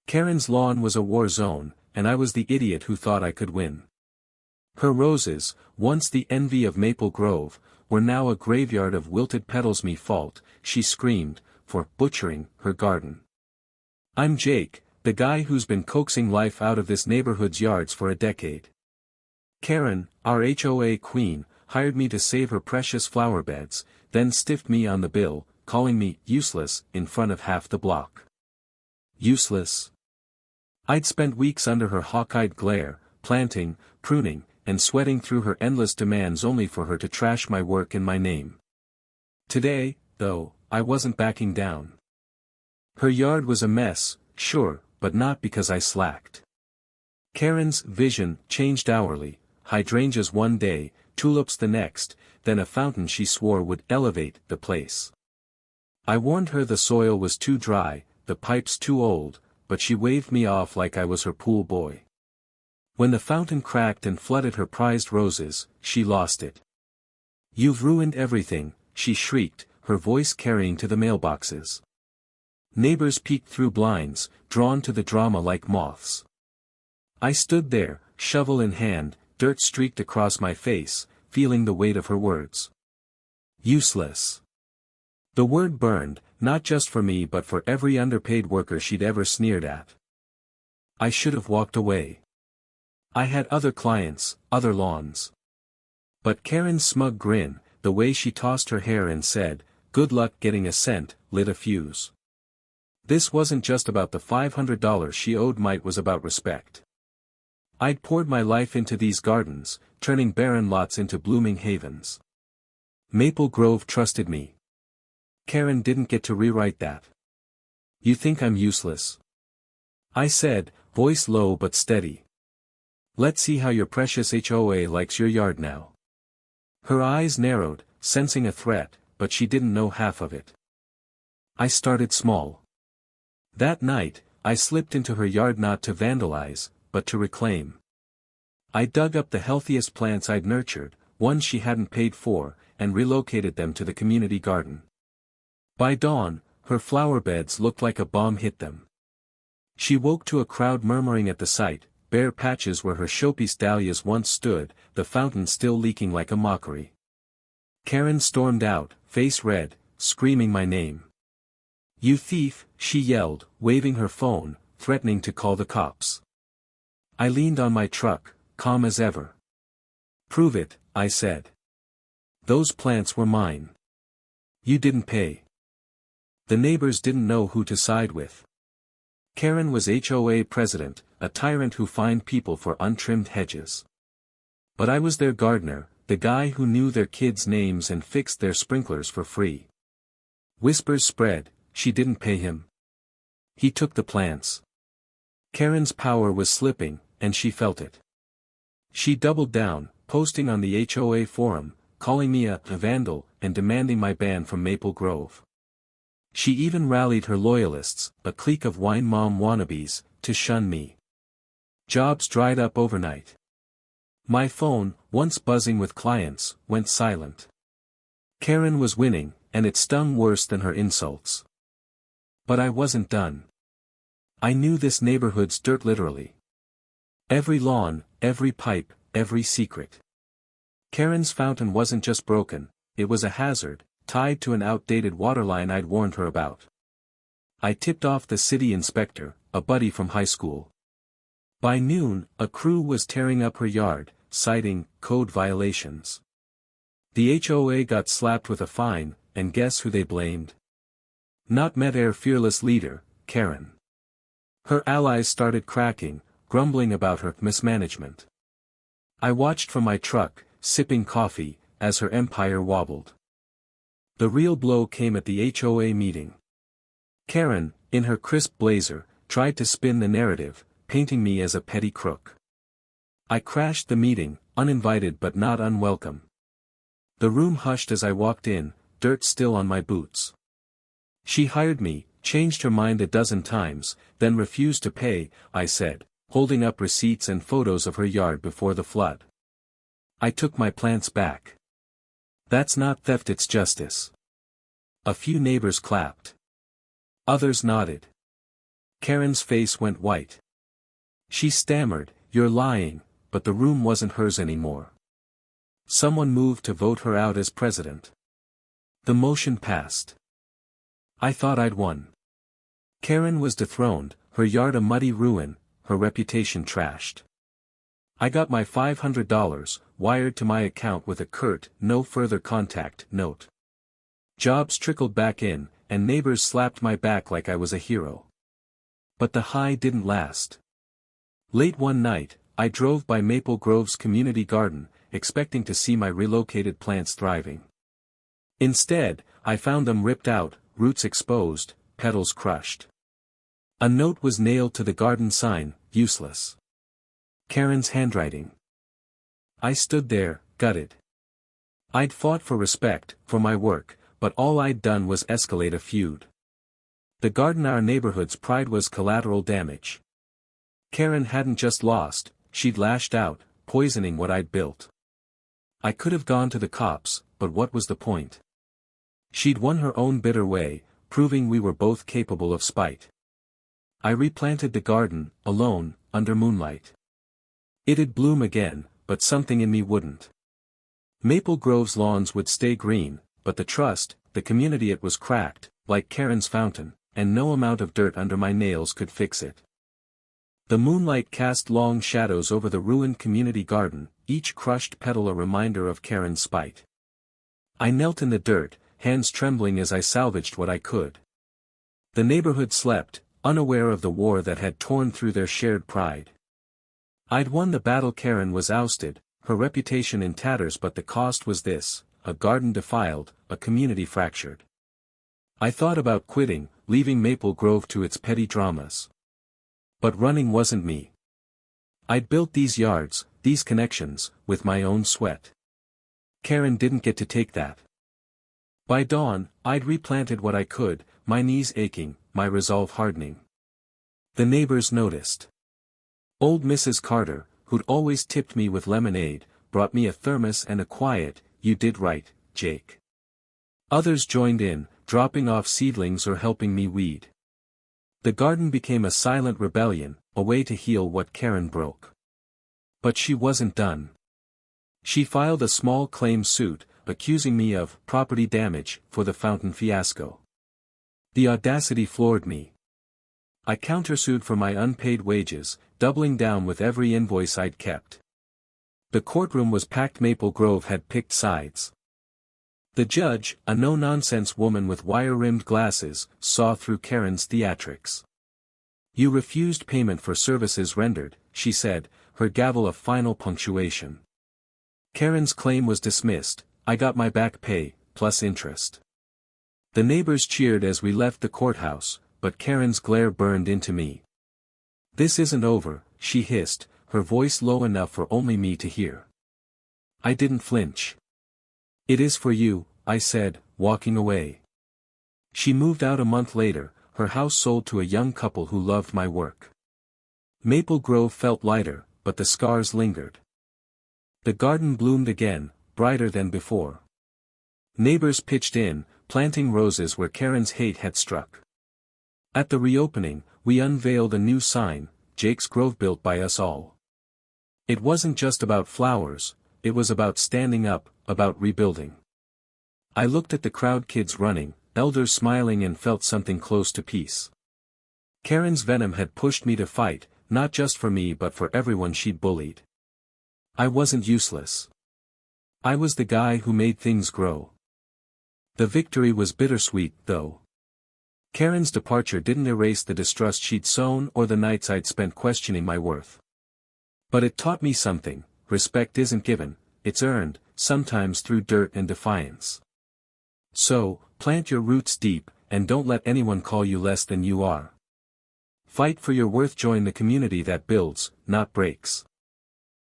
Karen's lawn was a war zone, and I was the idiot who thought I could win. Her roses, once the envy of Maple Grove, were now a graveyard of wilted petals. Me fault, she screamed, for butchering her garden. I'm Jake, the guy who's been coaxing life out of this neighborhood's yards for a decade. Karen, our HOA queen, hired me to save her precious flower beds, then stiffed me on the bill, calling me useless in front of half the block. Useless? I'd spent weeks under her hawk-eyed glare, planting, pruning, and sweating through her endless demands only for her to trash my work in my name. Today, though, I wasn't backing down. Her yard was a mess, sure, but not because I slacked. Karen's vision changed hourly, hydrangeas one day, tulips the next, then a fountain she swore would elevate the place. I warned her the soil was too dry, the pipes too old, but she waved me off like I was her pool boy. When the fountain cracked and flooded her prized roses, she lost it. You've ruined everything, she shrieked, her voice carrying to the mailboxes. Neighbors peeked through blinds, drawn to the drama like moths. I stood there, shovel in hand, dirt streaked across my face, feeling the weight of her words. Useless. The word burned, not just for me but for every underpaid worker she'd ever sneered at. I should have walked away. I had other clients, other lawns. But Karen's smug grin, the way she tossed her hair and said, "Good luck getting a cent," lit a fuse. This wasn't just about the $500 she owed me, it was about respect. I'd poured my life into these gardens, turning barren lots into blooming havens. Maple Grove trusted me. Karen didn't get to rewrite that. You think I'm useless? I said, voice low but steady. Let's see how your precious HOA likes your yard now. Her eyes narrowed, sensing a threat, but she didn't know half of it. I started small. That night, I slipped into her yard not to vandalize, but to reclaim. I dug up the healthiest plants I'd nurtured, ones she hadn't paid for, and relocated them to the community garden. By dawn, her flower beds looked like a bomb hit them. She woke to a crowd murmuring at the sight, bare patches where her showpiece dahlias once stood, the fountain still leaking like a mockery. Karen stormed out, face red, screaming my name. You thief, she yelled, waving her phone, threatening to call the cops. I leaned on my truck, calm as ever. Prove it, I said. Those plants were mine. You didn't pay. The neighbors didn't know who to side with. Karen was HOA president, a tyrant who fined people for untrimmed hedges. But I was their gardener, the guy who knew their kids' names and fixed their sprinklers for free. Whispers spread, she didn't pay him. He took the plants. Karen's power was slipping, and she felt it. She doubled down, posting on the HOA forum, calling me a vandal, and demanding my ban from Maple Grove. She even rallied her loyalists, a clique of wine mom wannabes, to shun me. Jobs dried up overnight. My phone, once buzzing with clients, went silent. Karen was winning, and it stung worse than her insults. But I wasn't done. I knew this neighborhood's dirt literally. Every lawn, every pipe, every secret. Karen's fountain wasn't just broken, it was a hazard, tied to an outdated waterline I'd warned her about. I tipped off the city inspector, a buddy from high school. By noon, a crew was tearing up her yard, citing code violations. The HOA got slapped with a fine, and guess who they blamed? Not Med-Air fearless leader, Karen. Her allies started cracking, grumbling about her mismanagement. I watched from my truck, sipping coffee, as her empire wobbled. The real blow came at the HOA meeting. Karen, in her crisp blazer, tried to spin the narrative, painting me as a petty crook. I crashed the meeting, uninvited but not unwelcome. The room hushed as I walked in, dirt still on my boots. She hired me, changed her mind a dozen times, then refused to pay, I said, holding up receipts and photos of her yard before the flood. I took my plants back. That's not theft, it's justice. A few neighbors clapped. Others nodded. Karen's face went white. She stammered, "You're lying," but the room wasn't hers anymore. Someone moved to vote her out as president. The motion passed. I thought I'd won. Karen was dethroned, her yard a muddy ruin, her reputation trashed. I got my $500 wired to my account with a curt, "No further contact" note. Jobs trickled back in, and neighbors slapped my back like I was a hero. But the high didn't last. Late one night, I drove by Maple Grove's community garden, expecting to see my relocated plants thriving. Instead, I found them ripped out, roots exposed, petals crushed. A note was nailed to the garden sign, "Useless." Karen's handwriting. I stood there, gutted. I'd fought for respect, for my work, but all I'd done was escalate a feud. The garden, our neighborhood's pride, was collateral damage. Karen hadn't just lost, she'd lashed out, poisoning what I'd built. I could have gone to the cops, but what was the point? She'd won her own bitter way, proving we were both capable of spite. I replanted the garden, alone, under moonlight. It'd bloom again, but something in me wouldn't. Maple Grove's lawns would stay green, but the trust, the community, it was cracked, like Karen's fountain, and no amount of dirt under my nails could fix it. The moonlight cast long shadows over the ruined community garden, each crushed petal a reminder of Karen's spite. I knelt in the dirt, hands trembling as I salvaged what I could. The neighborhood slept, unaware of the war that had torn through their shared pride. I'd won the battle. Karen was ousted, her reputation in tatters, but the cost was this: a garden defiled, a community fractured. I thought about quitting, leaving Maple Grove to its petty dramas. But running wasn't me. I'd built these yards, these connections, with my own sweat. Karen didn't get to take that. By dawn, I'd replanted what I could, my knees aching, my resolve hardening. The neighbors noticed. Old Mrs. Carter, who'd always tipped me with lemonade, brought me a thermos and a quiet, "You did right, Jake." Others joined in, dropping off seedlings or helping me weed. The garden became a silent rebellion, a way to heal what Karen broke. But she wasn't done. She filed a small claim suit, accusing me of property damage for the fountain fiasco. The audacity floored me. I countersued for my unpaid wages, doubling down with every invoice I'd kept. The courtroom was packed. Maple Grove had picked sides. The judge, a no-nonsense woman with wire-rimmed glasses, saw through Karen's theatrics. "You refused payment for services rendered," she said, her gavel a final punctuation. Karen's claim was dismissed. I got my back pay, plus interest. The neighbors cheered as we left the courthouse, but Karen's glare burned into me. "This isn't over," she hissed, her voice low enough for only me to hear. I didn't flinch. "It is for you," I said, walking away. She moved out a month later, her house sold to a young couple who loved my work. Maple Grove felt lighter, but the scars lingered. The garden bloomed again, brighter than before. Neighbors pitched in, planting roses where Karen's hate had struck. At the reopening, we unveiled a new sign, "Jake's Grove, built by us all." It wasn't just about flowers, it was about standing up, about rebuilding. I looked at the crowd, kids running, elders smiling, and felt something close to peace. Karen's venom had pushed me to fight, not just for me but for everyone she'd bullied. I wasn't useless. I was the guy who made things grow. The victory was bittersweet, though. Karen's departure didn't erase the distrust she'd sown or the nights I'd spent questioning my worth. But it taught me something: respect isn't given, it's earned, sometimes through dirt and defiance. So, plant your roots deep, and don't let anyone call you less than you are. Fight for your worth. Join the community that builds, not breaks.